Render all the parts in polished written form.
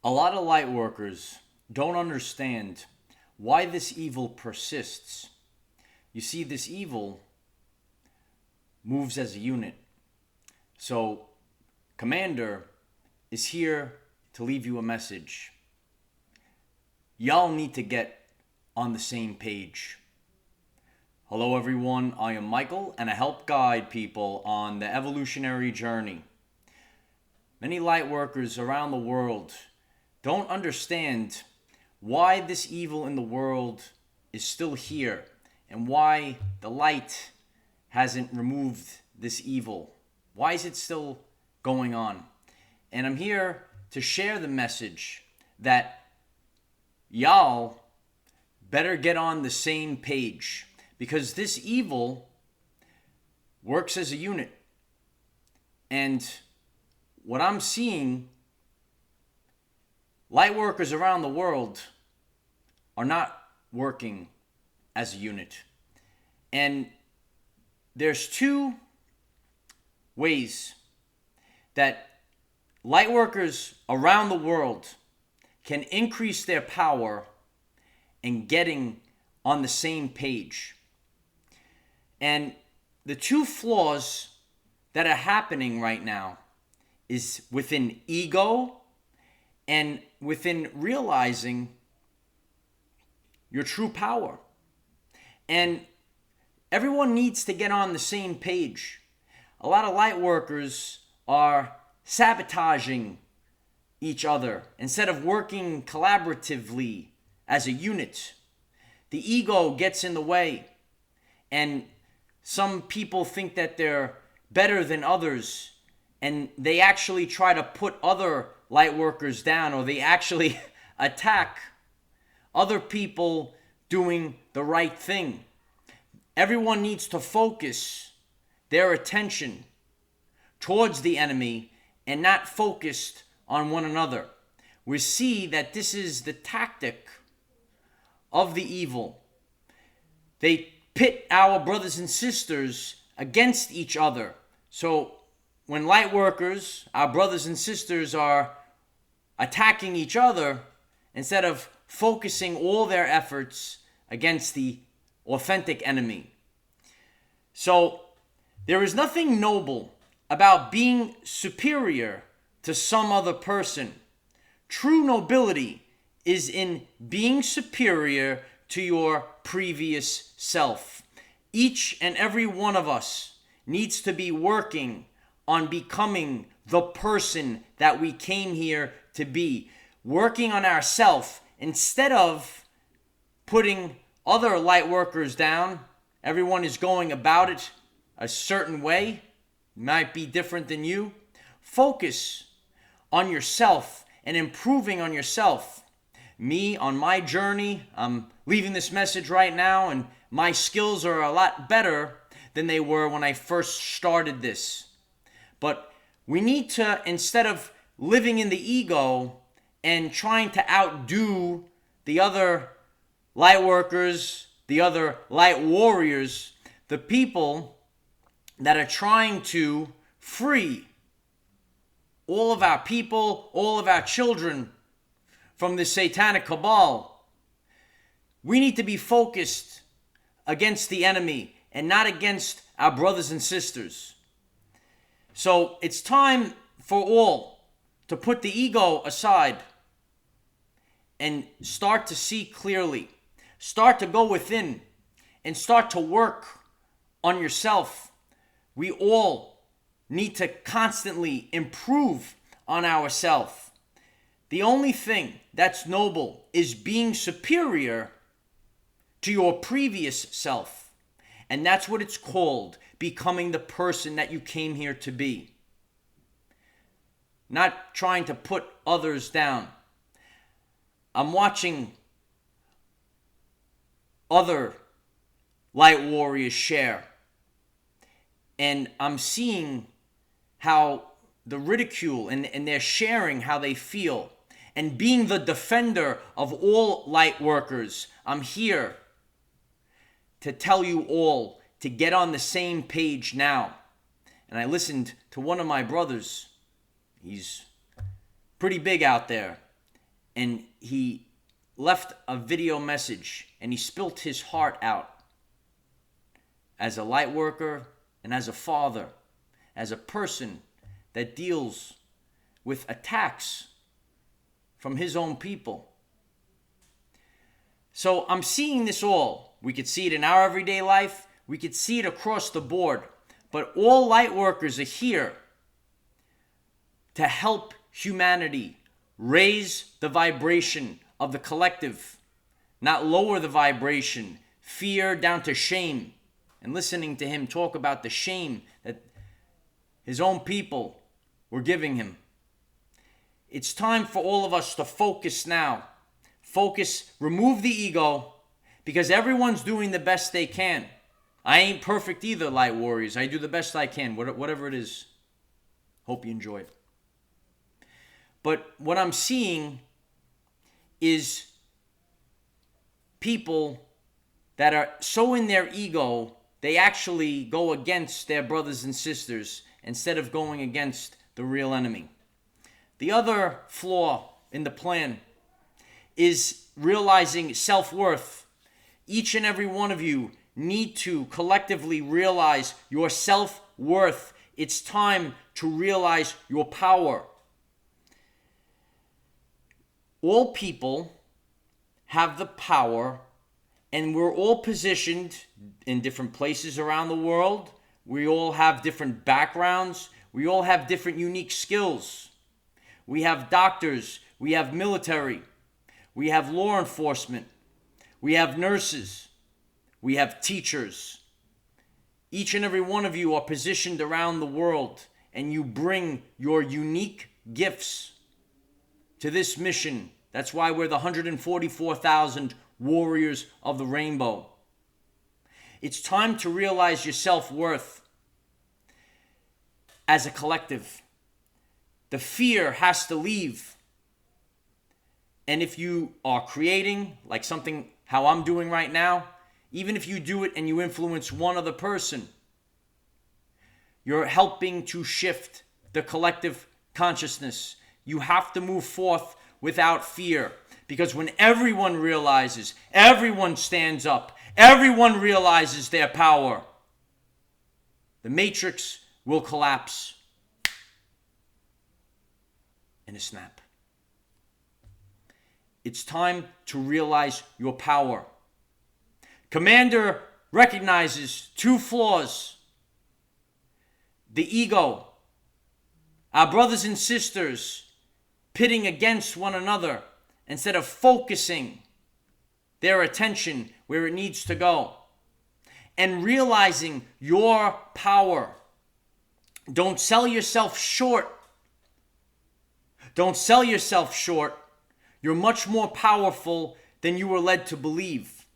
A lot of light workers don't understand why this evil persists. You see, this evil moves as a unit. So, Commander is here to leave you a message. Y'all need to get on the same page. Hello everyone, I am Michael and I help guide people on the evolutionary journey. Many light workers around the world don't understand why this evil in the world is still here and why the light hasn't removed this evil. Why is it still going on? And I'm here to share the message that y'all better get on the same page, because this evil works as a unit. And what I'm seeing, light workers around the world are not working as a unit. And there's two ways that light workers around the world can increase their power in getting on the same page. And the two flaws that are happening right now is within ego and within realizing your true power. And everyone needs to get on the same page. A lot of light workers are sabotaging each other instead of working collaboratively as a unit. The ego gets in the way, and some people think that they're better than others, and they actually try to put other light workers down, or they actually attack other people doing the right thing. Everyone needs to focus their attention towards the enemy and not focused on one another. We see that this is the tactic of the evil. They pit our brothers and sisters against each other. So when light workers, our brothers and sisters, are attacking each other, instead of focusing all their efforts against the authentic enemy. So there is nothing noble about being superior to some other person. True nobility is in being superior to your previous self. Each and every one of us needs to be working on becoming the person that we came here to be. Working on ourselves instead of putting other light workers down. Everyone is going about it a certain way. Might be different than you. Focus on yourself and improving on yourself. Me, on my journey, I'm leaving this message right now, and my skills are a lot better than they were when I first started this. But we need to, instead of living in the ego and trying to outdo the other light workers, the other light warriors, the people that are trying to free all of our people, all of our children from the satanic cabal. We need to be focused against the enemy and not against our brothers and sisters. So it's time for all to put the ego aside and start to see clearly. Start to go within and start to work on yourself. We all need to constantly improve on ourselves. The only thing that's noble is being superior to your previous self. And that's what it's called, becoming the person that you came here to be. Not trying to put others down. I'm watching other light warriors share, and I'm seeing how the ridicule, and they're sharing how they feel. And being the defender of all light workers, I'm here to tell you all to get on the same page now. And I listened to one of my brothers. He's pretty big out there. and he left a video message, and he spilt his heart out as a light worker and as a father, as a person that deals with attacks from his own people. So I'm seeing this all. We could see it in our everyday life. We could see it across the board. But all light workers are here to help humanity raise the vibration of the collective, not lower the vibration, fear down to shame. And listening to him talk about the shame that his own people were giving him. It's time for all of us to focus now. Focus, remove the ego, because everyone's doing the best they can. I ain't perfect either, light warriors. I do the best I can, whatever it is. Hope you enjoy it. But what I'm seeing is people that are so in their ego, they actually go against their brothers and sisters instead of going against the real enemy. The other flaw in the plan is realizing self-worth. Each and every one of you need to collectively realize your self-worth. It's time to realize your power. All people have the power, and we're all positioned in different places around the world. We all have different backgrounds. We all have different unique skills. We have doctors. We have military. We have law enforcement. We have nurses. We have teachers. Each and every one of you are positioned around the world, and you bring your unique gifts to this mission. That's why we're the 144,000 warriors of the rainbow. It's time to realize your self-worth as a collective. The fear has to leave. And if you are creating, like something how I'm doing right now, even if you do it and you influence one other person, you're helping to shift the collective consciousness. You have to move forth without fear. Because when everyone realizes, everyone stands up, everyone realizes their power, the matrix will collapse in a snap. It's time to realize your power. Commander recognizes two flaws. The ego, our brothers and sisters pitting against one another instead of focusing their attention where it needs to go. And realizing your power. Don't sell yourself short. Don't sell yourself short. You're much more powerful than you were led to believe.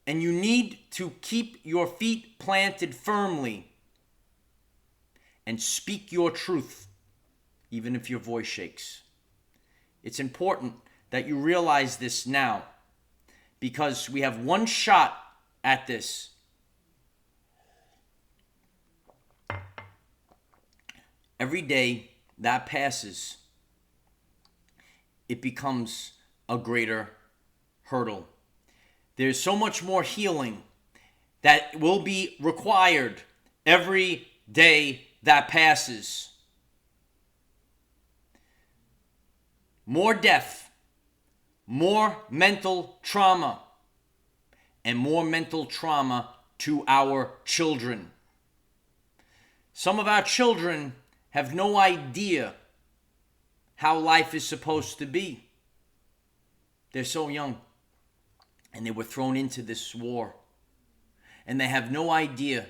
And you need to keep your feet planted firmly and speak your truth, even if your voice shakes. It's important that you realize this now, because we have one shot at this. Every day that passes, it becomes a greater hurdle. There's so much more healing that will be required every day that passes. More death, more mental trauma, and more mental trauma to our children. Some of our children have no idea how life is supposed to be. They're so young, and they were thrown into this war, and they have no idea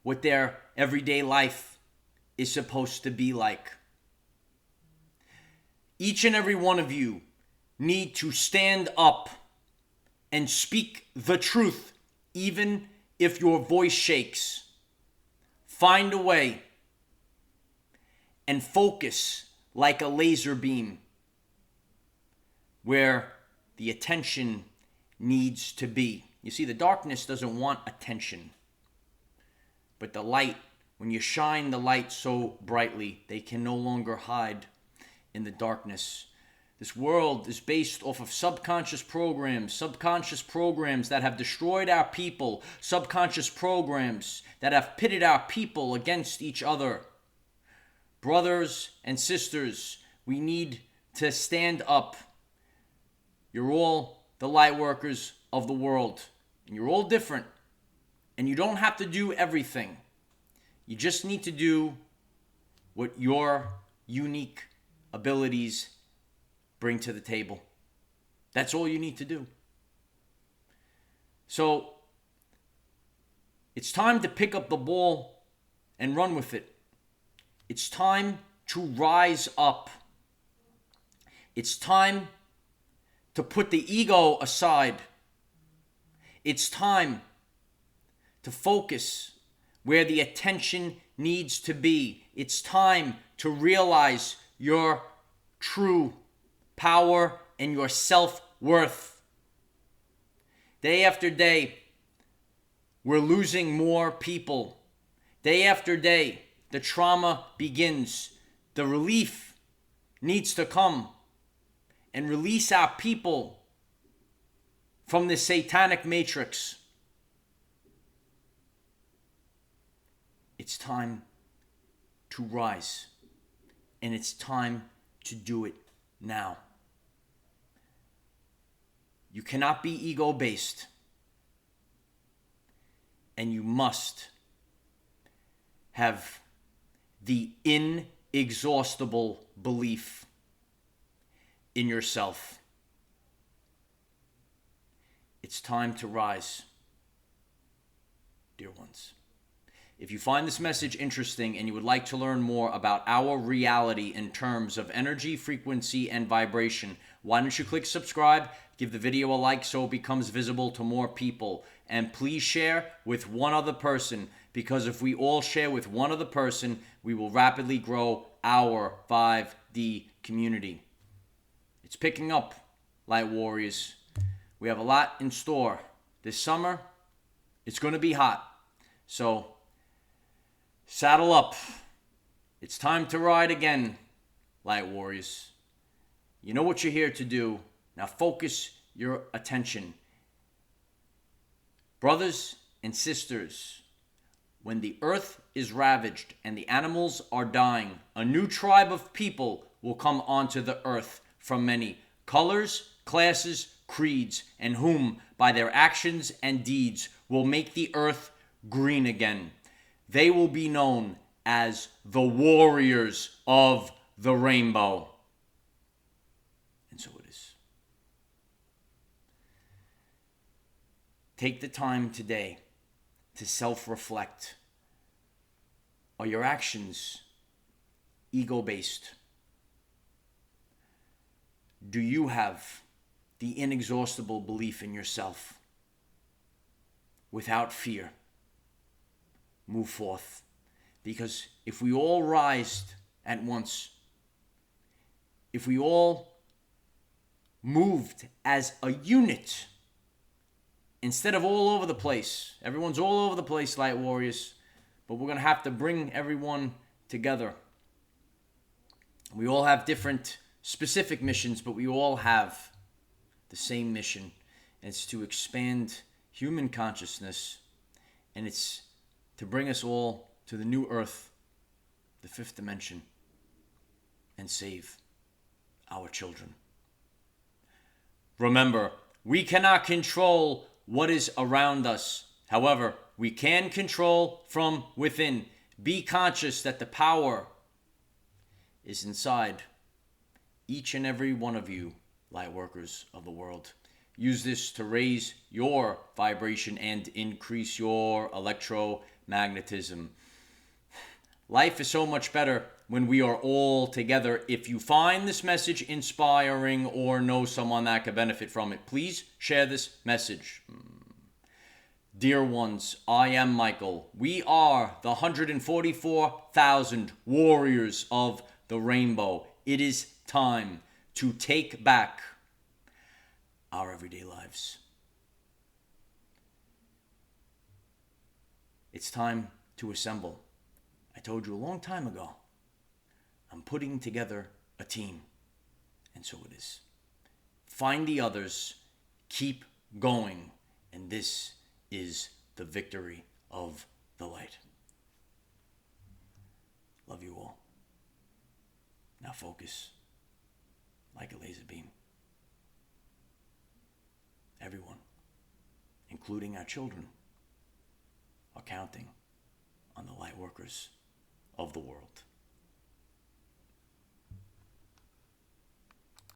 what their everyday life is supposed to be like. Each and every one of you need to stand up and speak the truth, even if your voice shakes. Find a way and focus like a laser beam where the attention needs to be. You see, the darkness doesn't want attention. But the light, when you shine the light so brightly, they can no longer hide. in the darkness. This world is based off of subconscious programs that have destroyed our people, subconscious programs that have pitted our people against each other. Brothers and sisters, we need to stand up. You're all the light workers of the world, and you're all different, and you don't have to do everything. You just need to do what your unique abilities bring to the table. That's all you need to do. So it's time to pick up the ball and run with it. It's time to rise up. It's time to put the ego aside. It's time to focus where the attention needs to be. It's time to realize your true power and your self-worth. Day after day, we're losing more people. Day after day, the trauma begins. The relief needs to come and release our people from this satanic matrix. It's time to rise, and it's time to do it now. You cannot be ego-based, and you must have the inexhaustible belief in yourself. It's time to rise, dear ones. If you find this message interesting and you would like to learn more about our reality in terms of energy, frequency, and vibration, why don't you click subscribe, give the video a like so it becomes visible to more people, and please share with one other person, because if we all share with one other person, we will rapidly grow our 5D community. It's picking up, Light Warriors. We have a lot in store. This summer, it's going to be hot. So, saddle up. It's time to ride again, Light Warriors. You know what you're here to do. Now focus your attention. Brothers and sisters, when the earth is ravaged and the animals are dying, a new tribe of people will come onto the earth from many colors, classes, creeds, and whom, by their actions and deeds, will make the earth green again. They will be known as the warriors of the rainbow. And so it is. Take the time today to self-reflect. Are your actions ego-based? Do you have the inexhaustible belief in yourself? Without fear, move forth. Because if we all rise at once, if we all moved as a unit, instead of all over the place, everyone's all over the place, Light Warriors, but we're going to have to bring everyone together. We all have different specific missions, but we all have the same mission, and it's to expand human consciousness, and it's to bring us all to the new earth, the fifth dimension, and save our children. Remember, we cannot control what is around us. However, we can control from within. Be conscious that the power is inside each and every one of you, light workers of the world. Use this to raise your vibration and increase your electromagnetism. Life is so much better when we are all together. If you find this message inspiring or know someone that could benefit from it, please share this message. Dear ones, I am Michael. We are the 144,000 warriors of the rainbow. It is time to take back our everyday lives. It's time to assemble. I told you a long time ago, I'm putting together a a team. And so it is. Find the others, keep going, and this is the victory of the light. Love you all. Now focus like a laser beam. Everyone, including our children, are counting on the light workers of the world.